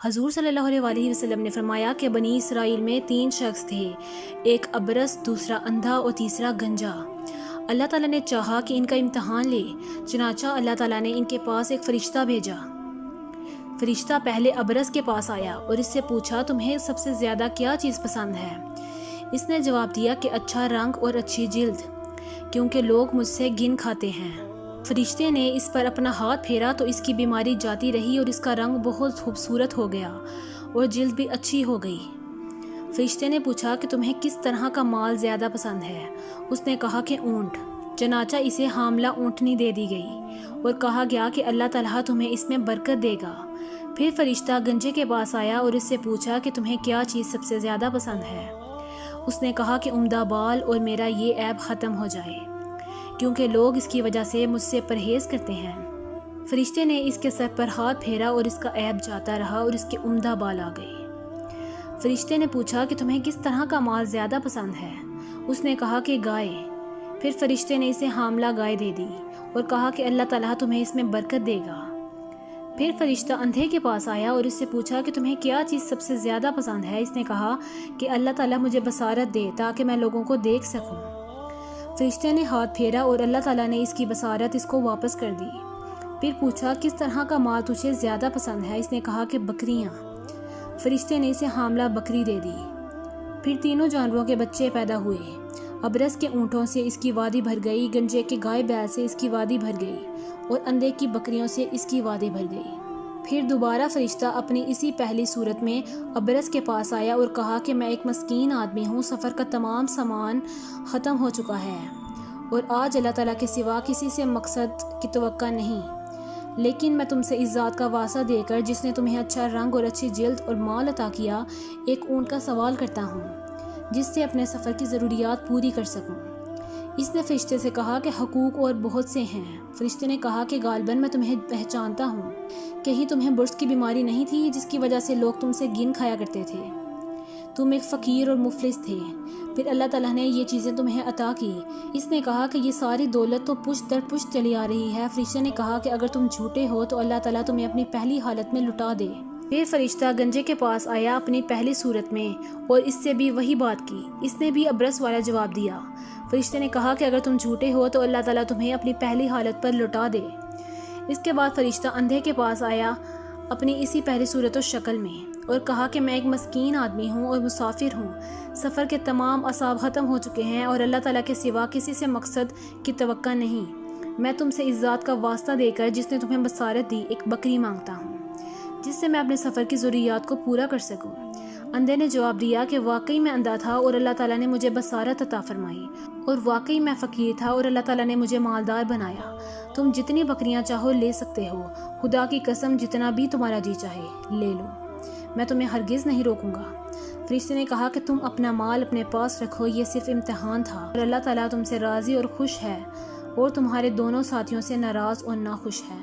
حضور صلی اللہ علیہ وسلم نے فرمایا کہ بنی اسرائیل میں 3 شخص تھے، ایک ابرص، دوسرا اندھا اور تیسرا گنجا۔ اللہ تعالیٰ نے چاہا کہ ان کا امتحان لے، چنانچہ اللہ تعالیٰ نے ان کے پاس ایک فرشتہ بھیجا۔ فرشتہ پہلے ابرص کے پاس آیا اور اس سے پوچھا تمہیں سب سے زیادہ کیا چیز پسند ہے؟ اس نے جواب دیا کہ اچھا رنگ اور اچھی جلد، کیونکہ لوگ مجھ سے گن کھاتے ہیں۔ فرشتے نے اس پر اپنا ہاتھ پھیرا تو اس کی بیماری جاتی رہی اور اس کا رنگ بہت خوبصورت ہو گیا اور جلد بھی اچھی ہو گئی۔ فرشتے نے پوچھا کہ تمہیں کس طرح کا مال زیادہ پسند ہے؟ اس نے کہا کہ اونٹ، چنانچہ اسے حاملہ اونٹنی دے دی گئی اور کہا گیا کہ اللہ تعالیٰ تمہیں اس میں برکت دے گا۔ پھر فرشتہ گنجے کے پاس آیا اور اس سے پوچھا کہ تمہیں کیا چیز سب سے زیادہ پسند ہے؟ اس نے کہا کہ عمدہ بال اور میرا یہ عیب ختم ہو جائے، کیونکہ لوگ اس کی وجہ سے مجھ سے پرہیز کرتے ہیں۔ فرشتے نے اس کے سر پر ہاتھ پھیرا اور اس کا عیب جاتا رہا اور اس کے عمدہ بال آ گئے۔ فرشتے نے پوچھا کہ تمہیں کس طرح کا مال زیادہ پسند ہے؟ اس نے کہا کہ گائے۔ پھر فرشتے نے اسے حاملہ گائے دے دی اور کہا کہ اللہ تعالیٰ تمہیں اس میں برکت دے گا۔ پھر فرشتہ اندھے کے پاس آیا اور اس سے پوچھا کہ تمہیں کیا چیز سب سے زیادہ پسند ہے؟ اس نے کہا کہ اللہ تعالیٰ مجھے بصارت دے تاکہ میں لوگوں کو دیکھ سکوں۔ فرشتے نے ہاتھ پھیرا اور اللہ تعالیٰ نے اس کی بصارت اس کو واپس کر دی۔ پھر پوچھا کس طرح کا مال تجھے زیادہ پسند ہے؟ اس نے کہا کہ بکریاں۔ فرشتے نے اسے حاملہ بکری دے دی۔ پھر تینوں جانوروں کے بچے پیدا ہوئے۔ ابرص کے اونٹوں سے اس کی وادی بھر گئی، گنجے کے گائے بیل سے اس کی وادی بھر گئی اور اندھے کی بکریوں سے اس کی وادی بھر گئی۔ پھر دوبارہ فرشتہ اپنی اسی پہلی صورت میں ابرص کے پاس آیا اور کہا کہ میں ایک مسکین آدمی ہوں، سفر کا تمام سامان ختم ہو چکا ہے اور آج اللہ تعالیٰ کے سوا کسی سے مقصد کی توقع نہیں، لیکن میں تم سے اس ذات کا واسطہ دے کر جس نے تمہیں اچھا رنگ اور اچھی جلد اور مال عطا کیا، ایک اونٹ کا سوال کرتا ہوں جس سے اپنے سفر کی ضروریات پوری کر سکوں۔ اس نے فرشتے سے کہا کہ حقوق اور بہت سے ہیں۔ فرشتے نے کہا کہ غالباً میں تمہیں پہچانتا ہوں، کہیں تمہیں برص کی بیماری نہیں تھی جس کی وجہ سے لوگ تم سے گن کھایا کرتے تھے؟ تم ایک فقیر اور مفلس تھے، پھر اللہ تعالیٰ نے یہ چیزیں تمہیں عطا کی۔ اس نے کہا کہ یہ ساری دولت تو پشت در پشت چلی آ رہی ہے۔ فرشتے نے کہا کہ اگر تم جھوٹے ہو تو اللہ تعالیٰ تمہیں اپنی پہلی حالت میں لٹا دے۔ پھر فرشتہ گنجے کے پاس آیا اپنی پہلی صورت میں اور اس سے بھی وہی بات کی۔ اس نے بھی ابرص والا جواب دیا۔ فرشتے نے کہا کہ اگر تم جھوٹے ہو تو اللہ تعالیٰ تمہیں اپنی پہلی حالت پر لٹا دے۔ اس کے بعد فرشتہ اندھے کے پاس آیا اپنی اسی پہلی صورت و شکل میں اور کہا کہ میں ایک مسکین آدمی ہوں اور مسافر ہوں، سفر کے تمام اسباب ختم ہو چکے ہیں اور اللہ تعالیٰ کے سوا کسی سے مقصد کی توقع نہیں۔ میں تم سے اس ذات کا واسطہ دے کر جس نے تمہیں بصارت دی ایک بکری مانگتا ہوں جس سے میں اپنے سفر کی ضروریات کو پورا کر سکوں۔ اندھے نے جواب دیا کہ واقعی میں اندھا تھا اور اللہ تعالیٰ نے مجھے بصارت عطا فرمائی، اور واقعی میں فقیر تھا اور اللہ تعالیٰ نے مجھے مالدار بنایا۔ تم جتنی بکریاں چاہو لے سکتے ہو، خدا کی قسم جتنا بھی تمہارا جی چاہے لے لو، میں تمہیں ہرگز نہیں روکوں گا۔ فرشتے نے کہا کہ تم اپنا مال اپنے پاس رکھو، یہ صرف امتحان تھا اور اللہ تعالیٰ تم سے راضی اور خوش ہے اور تمہارے دونوں ساتھیوں سے ناراض اور ناخوش ہے۔